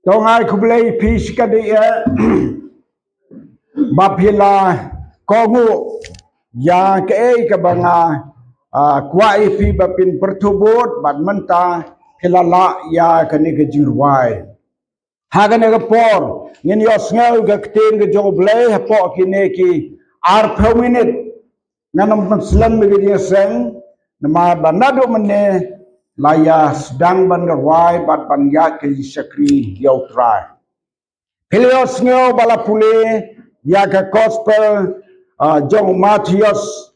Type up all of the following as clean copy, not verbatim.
Tongai kublai pis kadia bapila kongu ya ke kabanga kuai pi bapin pertubut bad menta hilala ya kani kejirwai hagane ga por ngin yos ngau ga ktin ga joblay hapo kine ki ar per minute nanam muslim mi dia seng nama banado mene laya sedang bangarwai bat banyak ke sakri yautrai Helios ngau balapule ya ka gospel jong Matius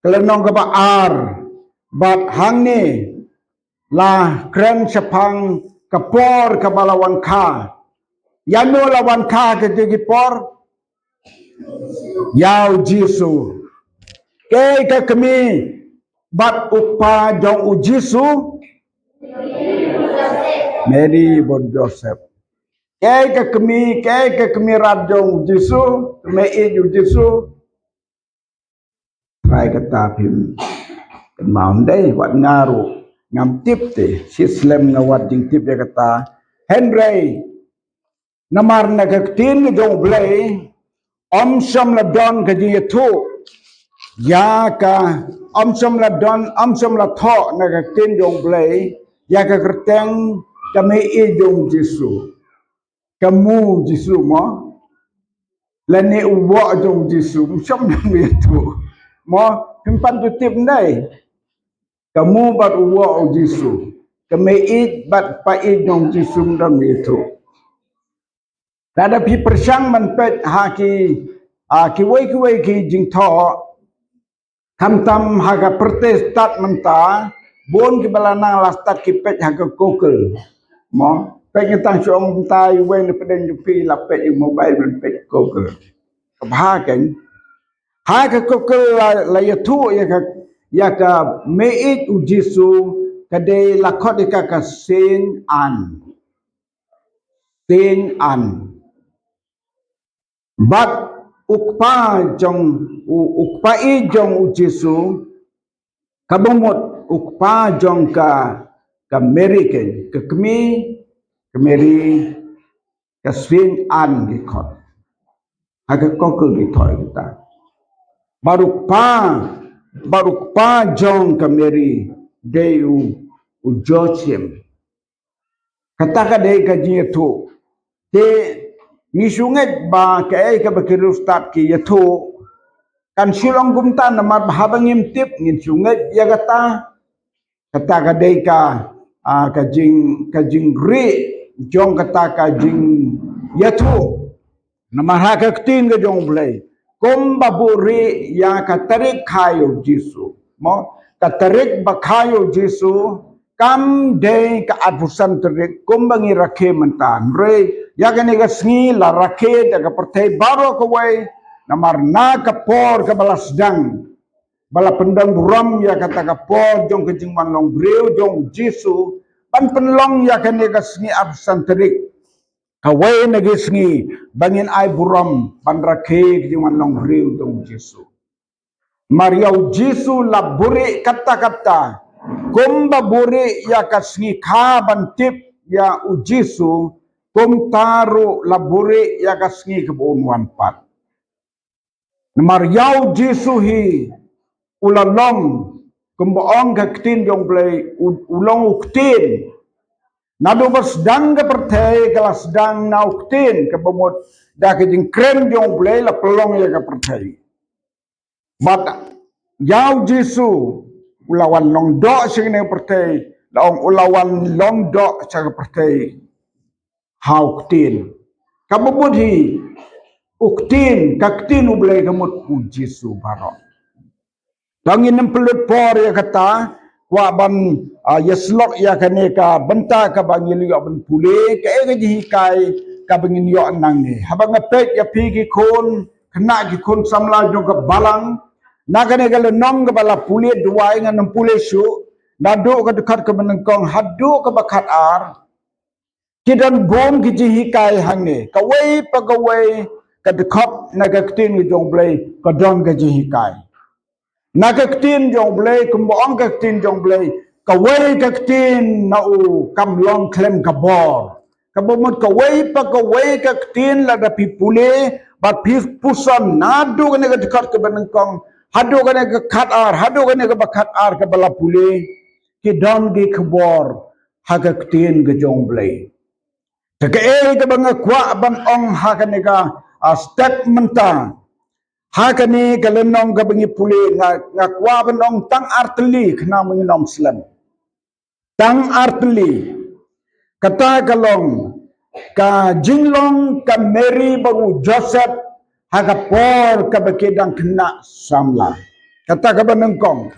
kelenong ka ba ar bat hangni la kren sepang kapor ka balawan ka yano lawan ka ke digipor yau Jisu ke ka kami bat upa jong u Jisu Mary bon Joseph ke ka kami radong Jisu me u Jisu try kata pim maun dai wat ngaru ngam tip te si slem ngawat jing tip ya kata Henry namar na kaktin jong blay om som la don ka ji tu ya ka om som la don om som la tho na kaktin jong blay ya ka kerteng kami i jong Jisu kamu Jisu mo lani uwa jong Jisu som na tu mo pimpan tu tip ndai kamu bat uwa o Jisu kami i bat pa i jong Jisu dan itu Nada pi persang man pet ha ki wei ki jing tho kam tam ha ka protestat menta bon ki balana lastat ki pet ha ka kokel mo pet ngetang chong ta yu wei ne peden ju pi la pet yu mobile man pet kokel ka ken ha ka kokel la ya tu ya ka meit u Jisu ka de la khot ka sin an Bat ukpa i jong u Jisu kabumut ukpa jong ka American ka kemi Mary ka swing an gi khot aga kokul gi thoi kita barukpa jong ka Mary de u Joachim kata ka de ka ji tu te ni sunget ba ke ka bakiru start ki yato kan silong gumta na mabhabang imtip ngin sunget ya kata ka dei ka jing ri jong kata ka jing yato na marhaka ktin ga jong blai kom baburi ya ka tarik khayo Jisu mo ka tarik ba khayo Jisu kam de ka advusan tarik kom bangi rakhe mentan re ya gani ga sngi la rakhe daga pertai baro ko wai namar na ka por ka balas dang bala pendang buram ya kata ka por jong ke jing manlong breu jong Jisu pan penlong ya gani ga sngi advusan tarik ka wai na gi sngi bangin ai buram pan rakhe ke jing manlong breu jong Jisu Mariau Jisu la buri kata-kata kumba buri ya kasngi kaban tip ya u Jisu kum taru la buri ya kasngi kebunuan pat Mariau Jisu hi ulalong kumbaong kaktin jong play ulong uktin nado bas dang ka pertai kelas dang na uktin kebumut da kejing krem jong play la pelong ya ka pertai Bata yau Jisu ulawan long do sing ne pertai laong ulawan long do sa pertai hau ktin kabubudhi uktin kaktin ublay kamut u Jisu baro langin ng pelut por ya kata wa ban yeslok ya kaneka benta ka bangilio ban pule ka jihikai ka bangilio nang ni habang apet ya pigi kon kena ki kon samla jong ka balang nagane gale nong ka bala pule duai ngan pule su nado ka dekat ka menengkong hadu ka bakat ar kidan bom ki jihikai hangne ka wei pagawai ka dekat nagaktin jong blai ka don ka jihikai Nagaktin jong blay, kumbaong kaktin jong blay, kawai kaktin na u kamlong klem kabor kabomot kawai kaktin la da pipule bat pis pusan nadu kene ke dekat ke benengkong hadu kene ke hadu kene ke bakat ke bala pule ki dong di kabor ha kaktin ke jong blai ke ke bang kwa ban ong ha kene ka step menta ha kene ke lenong ke bengi pule nga kwa ban ong tang artli kena menginom slam tang artli kata kalong ka jinglong ka Mary baru Joseph haga por ka bekedang kena samla kata ka benengkong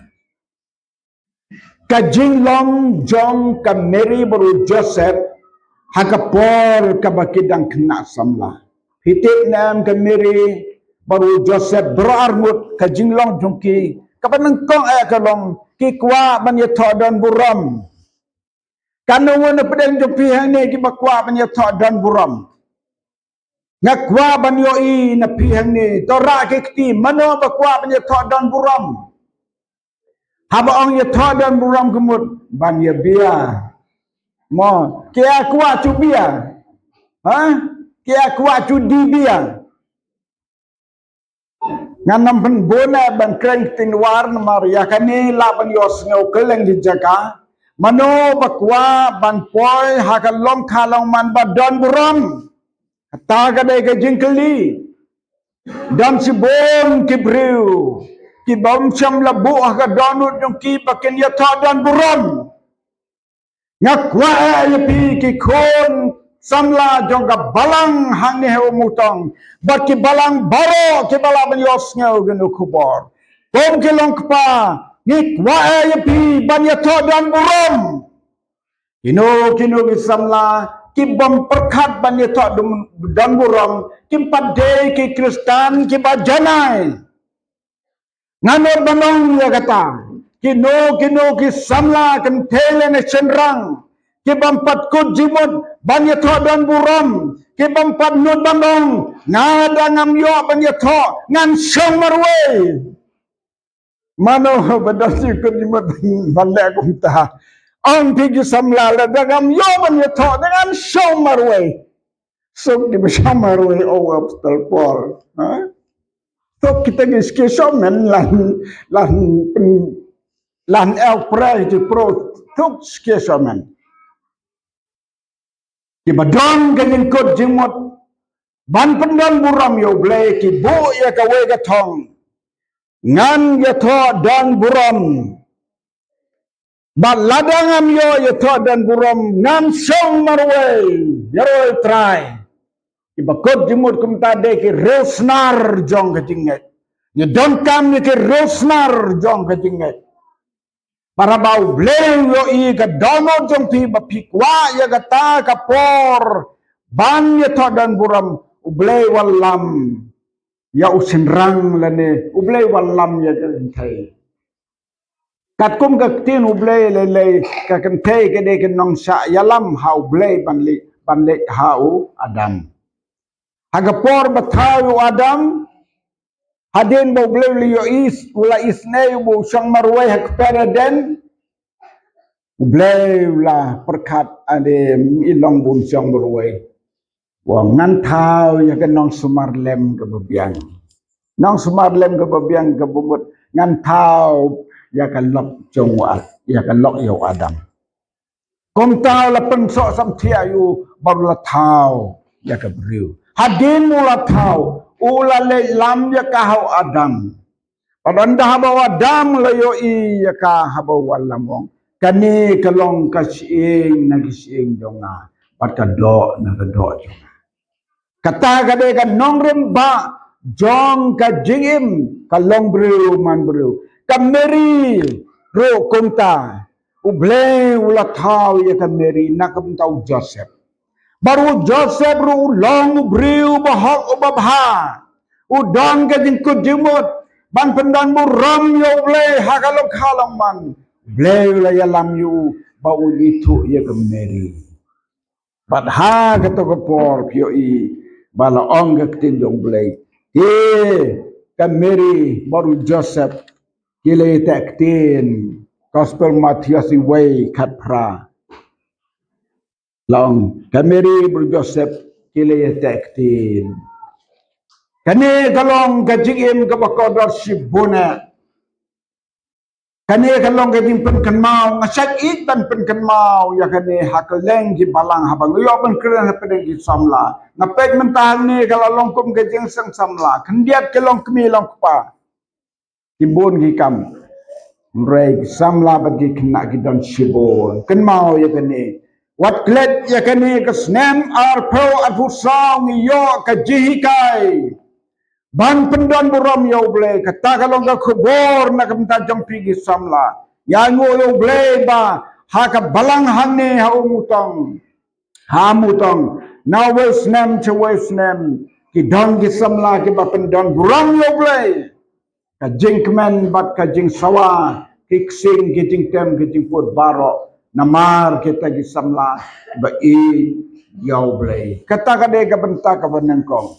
ka jinglong jong ka Mary baru Joseph haga por ka bekedang kena samla hitik nam ka Mary baru Joseph berarmut ka jinglong jongki ka benengkong kalong ki kwa ban yatho dan buram Kanu wana pedang jopi hang ki bakwa banya thok dan buram. Ngakwa banyo i na pihang ni tora ke kti mano bakwa banya thok dan buram. Haba ong ya thok dan buram kemut banya bia. Mo kia kwa chu bia. Ha? Kia kwa chu di bia. Nganam pen bona ban kreng tinwar na maria kani la banyo sngo keleng di jaga. Mano bakwa ban poi hakalong kalong man badon buram taga dai ke jingkeli dan si bom kibriu ki bom cham labu ha donut jong ki bakin ya ta dan buram ngakwa ya pi ki kon samla jong ka balang hang ne he mutong bat ki balang baro ki bala ban yos ngau genu kubor bom ki long pa ngik wa ya pi ban ya ta dan buram Kino bisamla ki bom perkat ban ye tok dan buram ki padai ki Kristen ki bajanai nganor banong ya kata kino ki samla kan tele ne cenrang ki bom pat kut jimut ban ye tok dan buram ki bom pat nut banong ngada ngam yo ban ye tok ngan song marwe mano badasi kut jimut ban le kumta Ang pigi samlala dagam yoman yato dengan shomarway. So di ba shomarway o upstal Paul. So kita giski shomen lan el pray di pro tuk ski shomen. Di ba don ganyan kot jimot ban pendan buram yo blay ki bu ya kawe gatong. Ngan yato dan buram. But ladangam yo yato dan buram ngam song marway yaroi try iba kod jimut kumta de ki resnar jong kajinget you don't come ni ki resnar jong kajinget para bau bleu yo i ka dono jong pi ba pikwa ya gata ka por ban yato dan buram ublei walam ya usinrang lane ublei walam ya gantai kat kum ka tin ublei le ka kan thei ke de ke nong sa yalam ha ublei ban le hau adam haga por bathau adam hadin bo ublei li yo is ula isne bo sang marwai hak peraden ublei la perkat ade ilong bun sang marwai wa ngan thau ya ke nong sumar lem ke bebiang nong sumar lem ke bebiang ke bumut ngan thau ya kan lok jong wa ya kan lok yo adam kom tao la pen so sam thia yu baru la thao ya ka briu hadin mula thao ula le lam ya ka hau adam padan dah bawa adam la yo i ya ka habo walamong kani kalong kasing nagising jonga pat ka do na ka do jonga kata ka de ka nongrem ba jong ka jingim kalong briu man briu Kameri ro konta uble ula thau ya kameri nakam tau Joseph baru Joseph ro long briu bahak ubabha udang ke jingkut jimut ban pendan buram yo uble hakalok halang man uble ula ya lam yu bau itu ya kameri badha ke to por pio i bala ong ke tin jong uble kameri baru Joseph Kile taktin Gospel Matthias way kat pra long kameri bro Joseph kile tektin kane kalong kajigim kabakodor sibuna kane kalong kajing penkenmau ngasak itan penkenmau ya kane hakeleng di balang habang yo ben keren pedeng di samla ngapek mentang ni kalau longkum kajing sang samla kendiat kelong kemi long pa tibun gikam Reg samla bagi kena gidon sibon kenmau ya kene wat klet ya kene kesnem ar pro afusang yo kajihikai ban pendon buram yo ble kata kalau ga kubor na kamta jong pigi samla ya ngo yo ble ba ha ka balang hanne ha mutong now wesnem che wesnem gidon gi samla ki ba pendon buram yo ble kajing kemen bat kajing sawa kiksing kajing tem kajing put barok namar kita gi samla ba i yau blai kata kade ka benta ka banengkong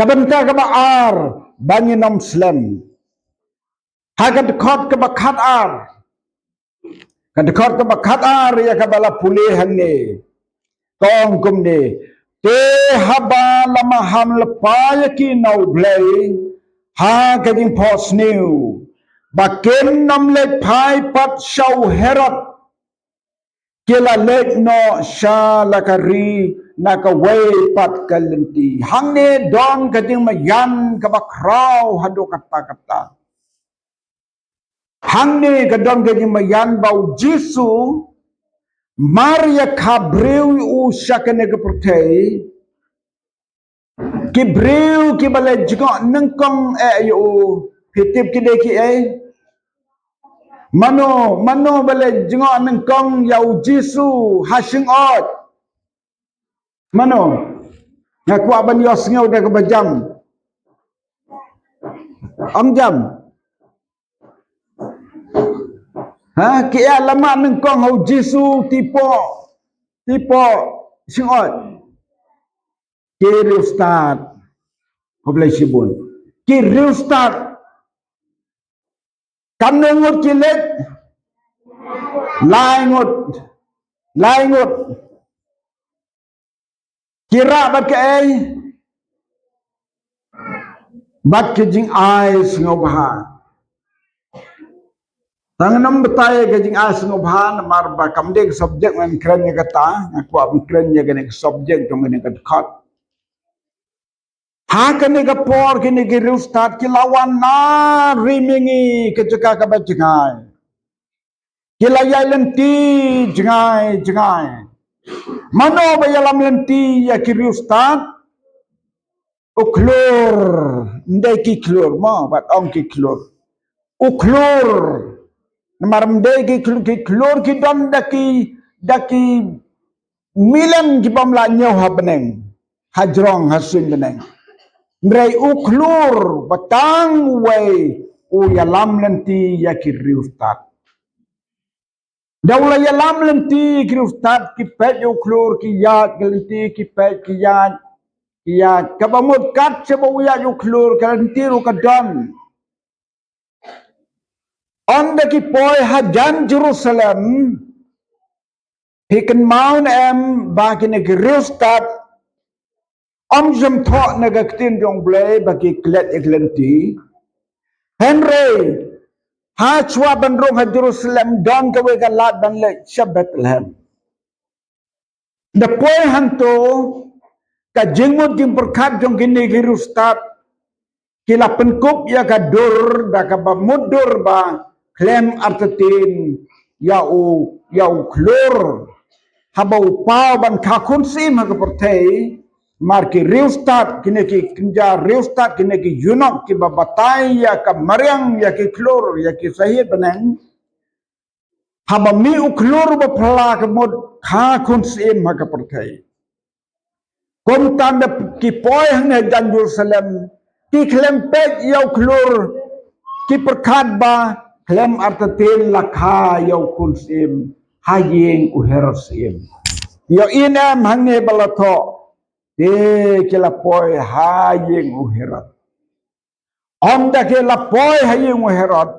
ka benta ka ba ar banyi nom slem hagat khot ka ba khat ar ka khot ka ba khat ar ya ka bala pulih hangne tong kum de te haba lama ham lepa ki no blai ha kajing pos new baken nam le phai pat shau herot kila lek no sha lakari naka way pat kalenti hangne don kajing mayan ka bakraw hado kata hangne kadon kajing mayan bau jisu maria kabreu u shakane ka protei ki breu ki bale jigo nengkong yo pitip ki de ki mano bale jigo nengkong yau jisu hashing ot mano ngaku aban yos ngau de ka bajam jam ha ki lama nengkong hau jisu tipo sing ot ki real start hoblai sibun ki real start kanengut kilet laingut kira bat ke bat ke jing eyes ngobha tanganam betai ke jing eyes ngobha mar ba kamde subject man kren nya kata aku ab kren nya ke subject tong ne kat khat ha kene ka por kene ke real start ki lawan na rimingi ke jaka ka ba jingai kila ya lenti jengai mano ba ya lam lenti ya ki real start uklur ndai ki klur ma bat ong ki klur uklur maram dai ki klur ki don daki milan ki pamla nyaw ha beneng hajrong hasun beneng Mrai uklur batang way u yalam lenti ya ki real start Daula yalam lenti ki ustad ki pet uklur ki yat lenti ki pet ki yat kabamut kat sebo ya uklur lenti ru kadon on the ki poi hajan Jerusalem he can mount em back in the real start jam thọ na gaktin jong blay bagi klet eklenti Henry ha chua bandrong ha Jerusalem don ka we galat ban le Bethlehem the poi hanto ka jengmut kim perkat jong kini ki rustat kila penkup ya ka dur da ka ba mudur ba klem artetin ya u klur habau pau ban ka kunsim ha ka pertei mar ki rustat kini ki kinja rustat kini ki yunok ki ba batai ya ka maryang ya ki klur ya ki sahih benang haba mi u klur ba phala ka mod ka kunsim ha ka pertei Kontan da ki poi hang jan Jerusalem ki klem pek yau klur ki perkat ba klem artatin lakha yau kunsim hayeng uhersim yo inem hang ne balatho de ki la poi hayeng uherat om da ki la poi hayeng uherat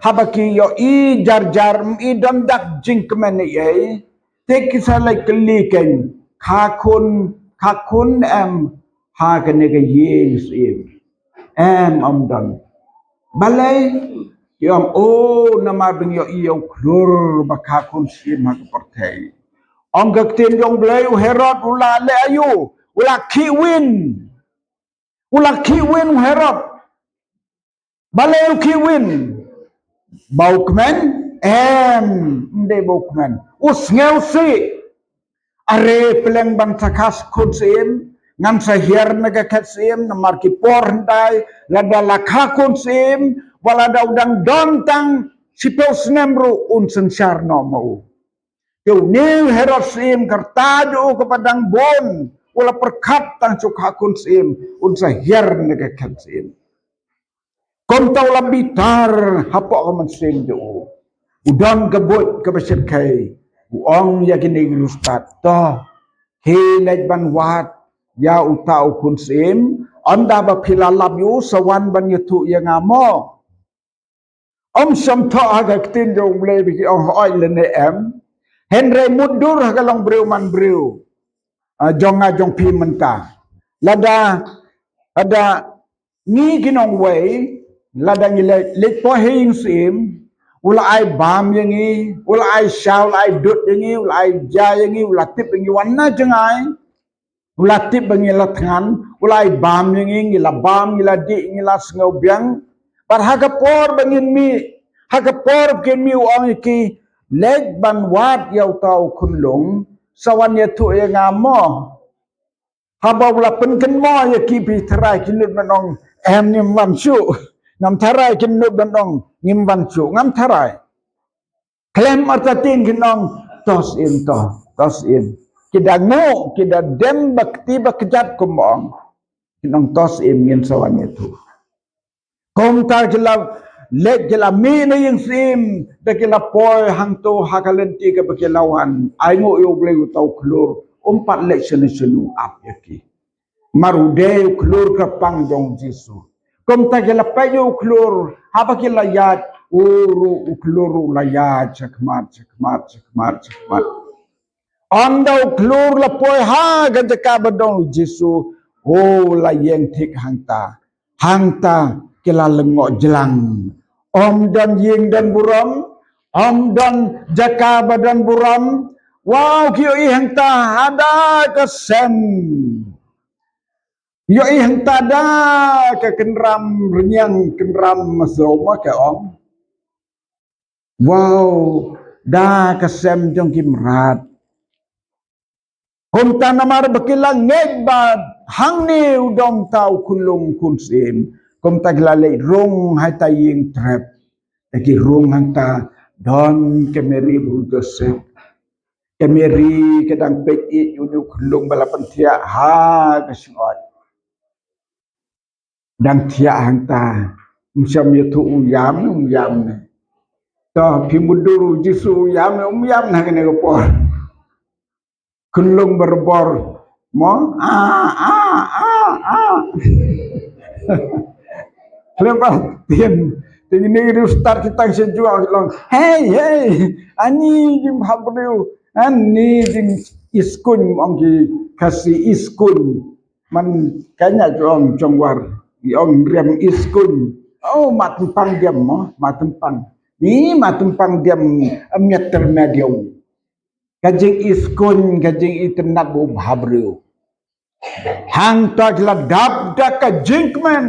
habaki yo I jar I don dak jingkmen ye te kisalai keliken kakun ha kene ke yes om don balai yom nama bing yo iyo klur bakakun sim ha portei ong gaktin yong blay Herod ula le ayu ula kiwin Herod balai kiwin Baukmen de baukmen usngeu si are peleng ban takas kun sim ngam sahir naga kat sim namar ki por ndai lada lakha kun sim wala da udang dontang sipel snemru un sensar no mau yo new Herod sim kartado kepadang bon wala perkat tang cuk hakun sim un sahir naga kat sim kom tau lambitar hapok kaman sim jo udang kebut kebesit kai uang yakin iglustat to hilat ban wat ya utau kun sim anda ba pilalap yu sawan ban yutu yang amo sam to aga tin jong ble bi ong oi lene henry mundur hagalong breu man breu jong jong pi menta lada ada ni ginong way lada ni le po hing sim ula ai bam yang i ula ai shaul ai dut yang i ula ai ja yang i ula tip yang i wana jengai ula tip yang i la tangan ula ai bam yang i ngila bam ngila di ngila sengau biang par haga por bangin mi haga por ken mi uang ki leg ban wat yau tau kunlung sawan ya tu yang amo haba ula penken mo ya ki pi terai kinut manong ni mamsu ngam tarai kinut manong ngim bansu ngam tarai klaim artatin kinong tos in kita ngo kita dem bakti bakjat kumong kinong tos in ngin sawan itu kom tar kila let kila mi na yung sim da kila poy hangto hakalenti ka bakilawan ay ngo yogle utaw klur umpat let sunu ap yaki marude klur ka pangjong Jisu kom tar kila payo klur haba kila yat uru ukluru layat cakmat anda uklur la poy ha gajaka badong Jisu la yeng tik hangta kila lengok jelang dan ying dan buram dan jaka badan buram wow kio hangta ada kesem yo hangta ada ke kenram renyang kenram masoma ke wow da kesem jong kimrat Kumta namar bakilang ngebad hang ni udong tau kulung kunsim kumta glalay rung hay taying trap lagi rung hangta don kemeri bu Joseph kemeri kedang peki unu kulung balapan tia ha kesuat dan tia hangta musyam yutu uyam to pimudur Jisu uyam na kene ko kulung berbor mo lepas ini start kita sejual long hey ani jim habreu ani jim iskun ongki kasih iskun man kanya jong jongwar ong rem iskun matumpang diam matumpang ni matumpang diam meter mediau kajing iskun kajing internet bu habreu hang tak la dab da kajing men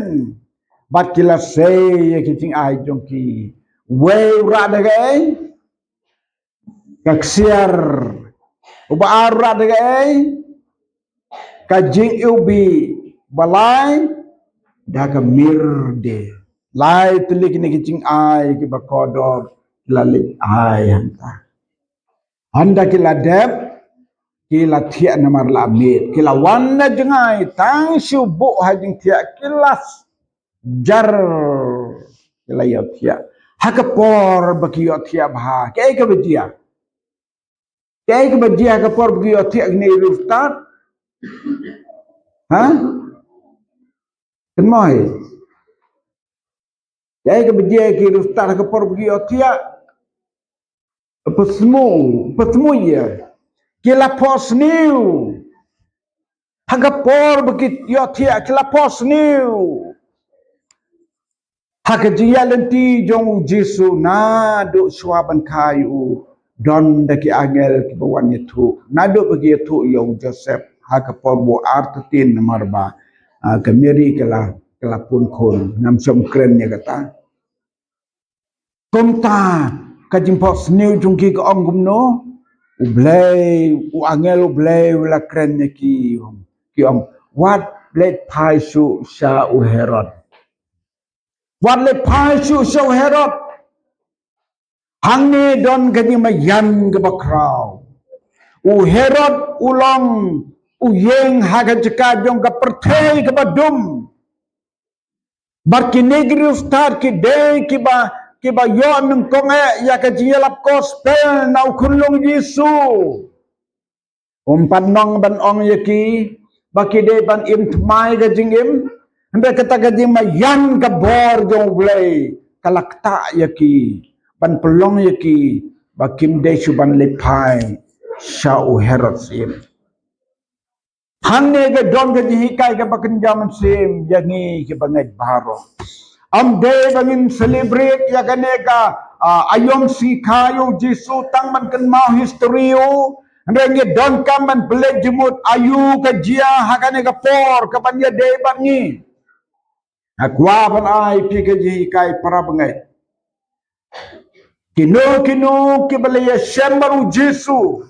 bat kila say kajing ai jongki we ra da gai kaksiar uba ara da gai kajing ubi balai da ka mirde lai telik ni kajing ai ki bakodor lalik ai anda kila deb kila tiak namar la amit kila wanna jengai tang syubuk hajing tiak kilas jar kila yo tiak hakapor bagi yo tiak bah ke bejia hakapor bagi yo tiak ni ruftat ha kenmoi Jadi ke bejai ke ustaz ke por pergi otia. Apa semua ya. Kila pos new. Haga por begitu otia kila pos new. Haga jia lenti jong Jesu na do swaban kayu. Don daki angel ki bawan itu. Na do bagi itu yo Joseph. Haga por bo artin marba. Kemiri kala pun kon. Nam som krennya kata. Komta kajimpos new jungki ke ong gumno ublay angel ublay wala kren ki om what let pai su sha u Herod what let pai su sha Herod hangne don gani mayan ke bakraw u Herod ulong u yeng haga jeka jong ka perthai ke badum barkinegri ustad ki de ki ba yon ng konge ya ka jiyalap gospel na ukulong Yesu panong ban ong yaki baki de ban im tmai ka jingim handa kata ka jing mayan ka bor jong blay kalakta yaki ban pelong yaki bakim de suban lepai syau Herod sim hanne ga don ga jihikai ka bakin jaman sim yangi ki bangai baro am day bangin celebrate ya kaneka ayom si kayo Jesu tang man kan mau historio ngi don kaman bele jemut ayu ka jia hakane ka por ka banya day bangi akwa ban ai pi ka ji kai para bangai kino ki bale ya shembaru Jesu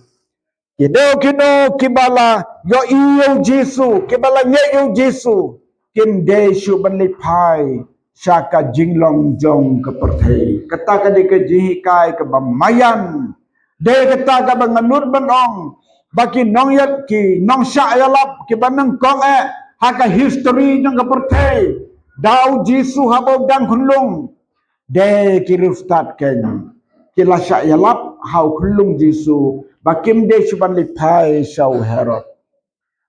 kino ki bala yo iyo Jesu ki bala nyeyo Jesu kim day shu ban lipai Syaka jinglong jong ke perthai. Kata ka di ke jihikai ke bamayan. De kata ka banganur banong. Baki nong yat ki nong syak yalap ki banang kong haka history jong ke perthai. Dau Jisu habo dan hulung. De kiri ustad ken. Kila syak yalap hau hulung Jisu. Bakim de suban lipai syau Herod.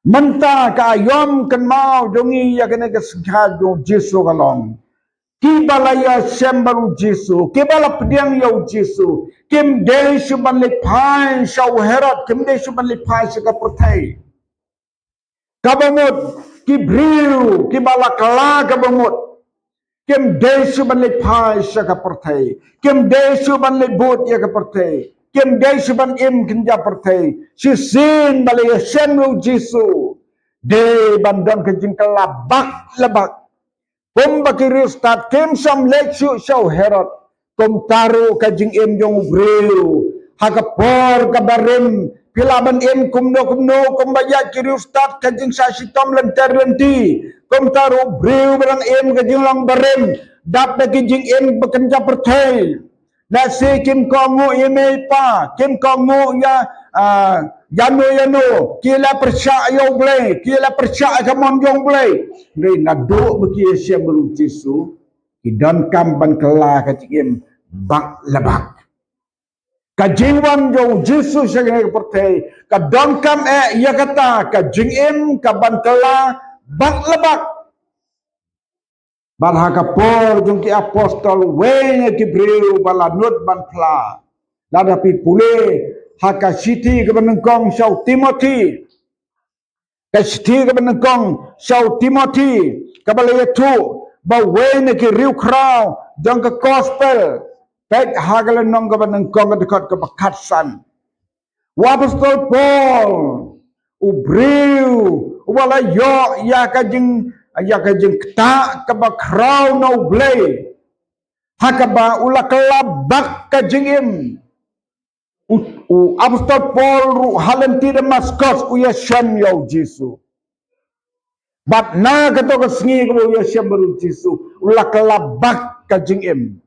Menta ka ayom kan mau jongi ya kena ke singha jong Jisu kalong. Kibalaya sembaru Jesu, kibala pediang yau Jesu, kim de suban lipai syau Herod, kim de suban lipai seka pertai. Kabamut, kibriu, kibala kala kabamut, kim de suban lipai seka pertai, kim de suban libut ya ke pertai, kim de suban im kenja pertai, sisin balaya sembaru Jesu, de bandam kejingkala bak lebak. Kum bakiri ustad kim sam leksu syau Herod kum taru kajing im jong breu hakapor kabarim pilaban im kumno kum baya kiri ustad kajing sasitom lenter lenti kum taru breu barang im kajing long barim dap kajing im bekenja pertai nasi kim kongu ime pa kim kongu ya Yano kila percaya boleh kila percaya kamon jong boleh ni nado bagi Asia melu Jesu idan kamban kela kacim bak lebak kajingwan jong Jesu sebagai pertai kadon kam ia kata kajingim kaban kela bak lebak barhaka por jong ki apostol weng ki breu balanut ban pla ladapi pule haka siti ke benengkong syau Timothy ke siti ke benengkong syau Timothy kabala yetu bawe ne ke riu krau jong ke gospel pek hagala nong ke benengkong ke dekat ke bakatsan wapostol Paul ubriu wala yo ya kajing kta ke bakrau no blay hakaba ulaklabak kajingim Apostol Paul ru halenti Damaskus uya syam yau Jesu. Bat na kato kesengi ko uya syam baru Jesu. Ula kelabak kajing im.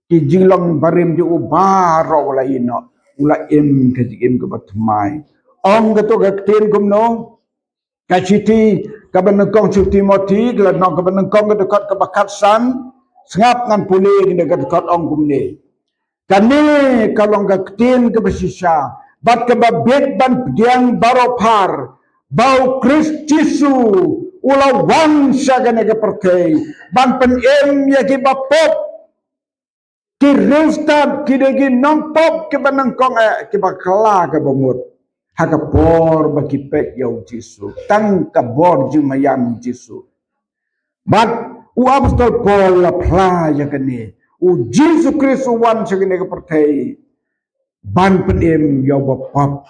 Ki jinglang barim di ubaro wala ino. Ula im kajing im ke batmai. Ong kato kaktin kumno. Kaciti kabanengkong su Timothy. Kelanong kabanengkong kedekat kebakatsan. Sengap ngan pulih kedekat ong kumne. Kani kalau ngaktin ke besisa, bat ke babit ban pediang baropar, bau Kristus ulau wangsa kene ke pertei ban pen ya ki bapop ki rustat ki degi nongpop ki banangkong ki bakala ke bamut haka por baki pek yau Jisu tang ka bor jing mayam Jisu but u apostol Paul la pla ya kene u Jisu Kristus wan segene ke pertei ban pen yau bapop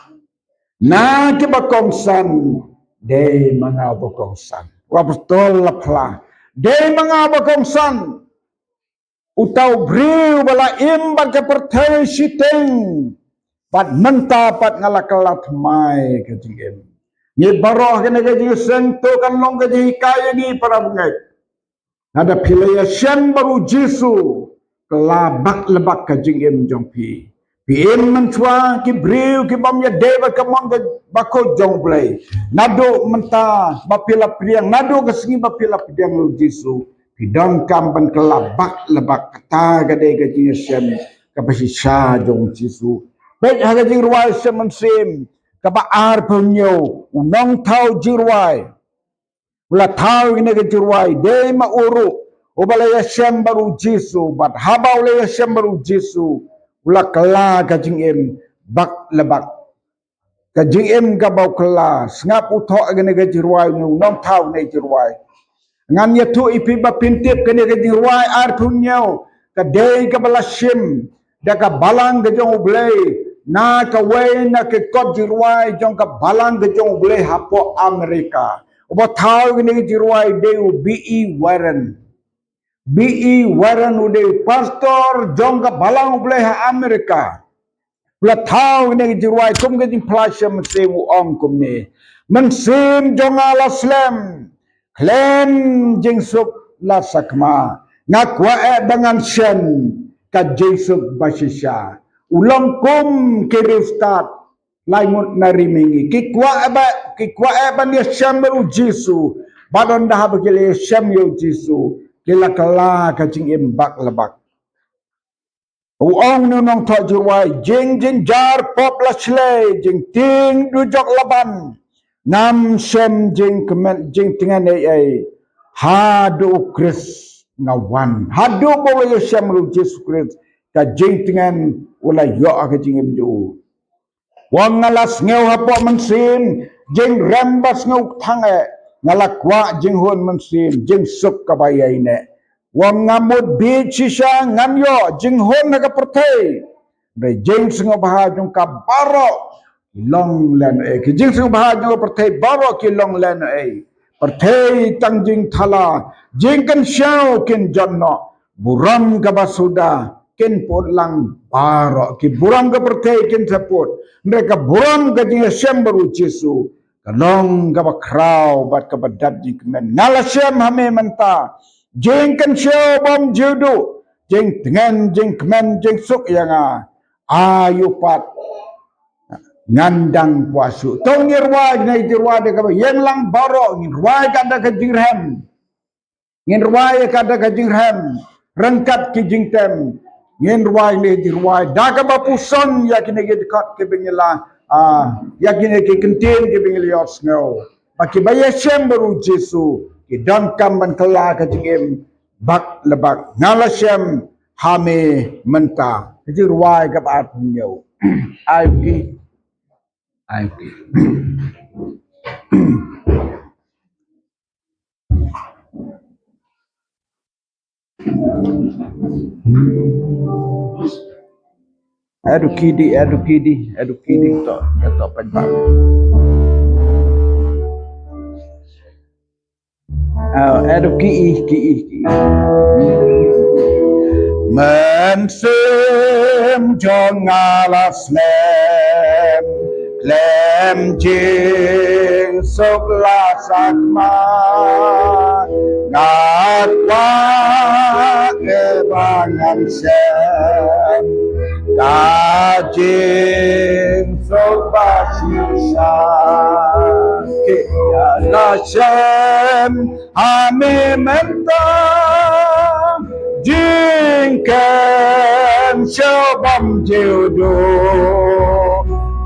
na ki bakong san de mga bakong san u apostol la pla de mga bakong san utau briu bala imbang ke pertei siteng pat menta pat ngalakalat mai ke jingem ni baroh kene ke jing sento kan long ke jing kaya ni para bungai ada pilaya syen baru Jisu kelabak lebak ke jingem jongpi piem mentua ki briu ki bam ya deva ke mong ke bako jong play nado menta bapila priang nado ke sengi bapila priang lu Jisu pidang kampan kelabak lebak kata gade gaji sem kapasi sha jong Jisu bet haga jirwai sem sem kapa ar punyo unong tau jirwai ula tau ine ke jirwai de ma uru ubala ya sem baru Jisu bat haba ula ya sem baru Jisu ula kala gajing em bak lebak gajing em gabau kala ngap uthok gane ke jirwai unong tau ne jirwai ngan ya tu ipi ba pintip kene ke dirwai ar punyau ka dei ka balasim da ka balang ke jong blei na ka we na ke kot dirwai jong ka balang ke jong blei hapo Amerika obo thau kene dirwai deu BE Warren ude pastor jong ka balang blei ha Amerika la thau kene dirwai kum ke din plasam se u ong kum ne mensim jong ala slam Klen jing sup la sakma ngakwa dengan syen ka Jesuk basisya ulang kum kiristat laimut narimingi kikwa eba ni syam baru Jesu badon dah begile syam yo Jesu kila kala ka jing imbak lebak uong nunong thọ jirwai jing jar pop la chle jing ting dujok laban nam sem jing kemen jing dengan ai hadu Kris ngawan hadu boleh sem lu Yesus Kris ka jing dengan ula yo ka jing emju wang ngalas ngeu hapo mensin jing rembas ngeu thange ngalakwa jing hun mensin jing suk ka bayaine wang ngamut bichisha nganyo jing hun ka pertei be jing singo bahajung ka barok long len ke jing sing bahaj no perthei baro ki long len perthei tang jing thala jing kan syau kin janno buram ka basuda kin pot lang baro ki buram ka perthei kin saput mereka buram ka jing syam baru Jesu kalong ka bakrau bat ka badat jing men nala syam hame menta jing kan syau bom judu jing dengan jing kemen jing suk yang ayu pat ngandang puasu tong nirwa nai jirwa de ka yang lang baro nirwa ka da ka jirham nirwa ka da ka jirham rangkat ki jingtem nirwa ni jirwa da ka bapuson ya kine ge dekat ke bengila ya kine ke kentin ke bengila yosno baki baya syam baru Jesu ki dan kam ban kala ka jingem bak lebak ngala syam hame menta jirwa ka ba punyo ai ki Aduh kidi to penbang. Aduh ki. Mensem jong alas lem lem jing sok la sakma ngatwa kebangan sem kajing sok basisa ke ala sem ame menta jingkan syabam jodo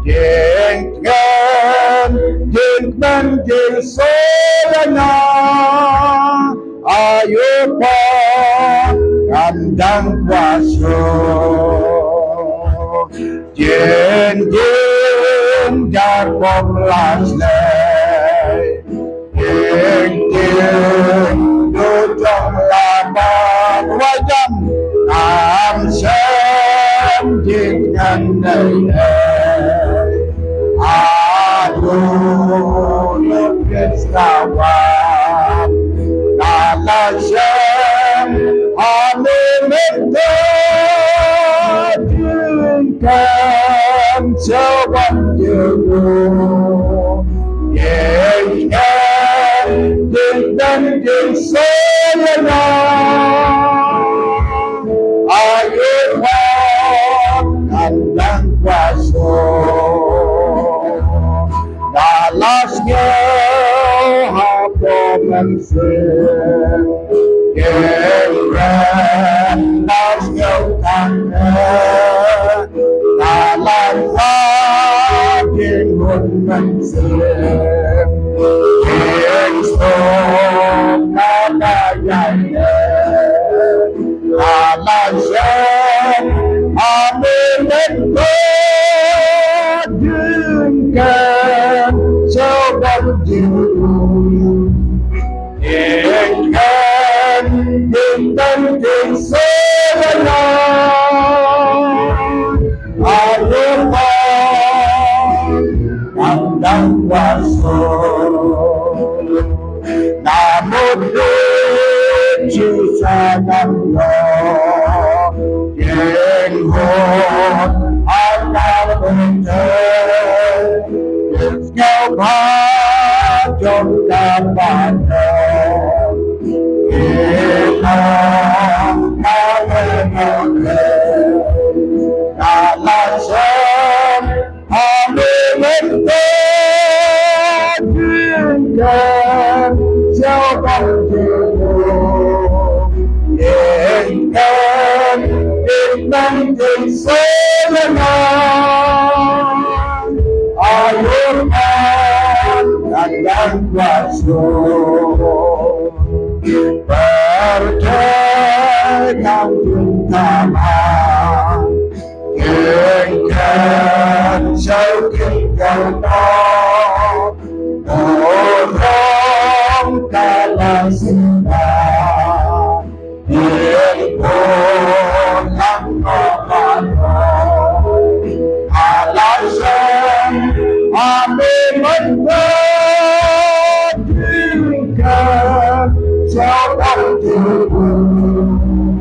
jingkan jingman jing solana ayo po kandang kuaso jen jen jakong lasle jen jen dudong lama wajam am sem jen ngan aduh lukis kawan Nalasem alimentakan sewan jero Yekan dan diselena ayuhan kandang kuaso Nalasnya Mensen, keren nasgau tangan, dalam saking mensen, kingston kadayanya, dalam sen, amin menjengkan sobat juru. Ikan bintang keselena ayuhan kandang kuaso namun lucu sanang lo jenggot akal bener nhau trong dapat Alasan alimentakan jawaban jauh Ikan bintang keselena ayuhan kandang kuaso berkenang utama kengkan syaukin galma orang kalah sinah ilmulang nomanong alasan amin menjadikan seorang tubuh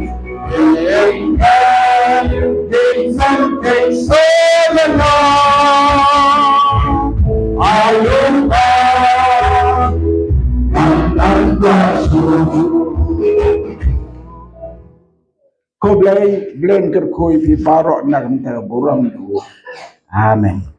Ikan bintang keselena ayuhan kandang kuaso Ko blay blen ker koi pi parok nak ter buram du. Amen.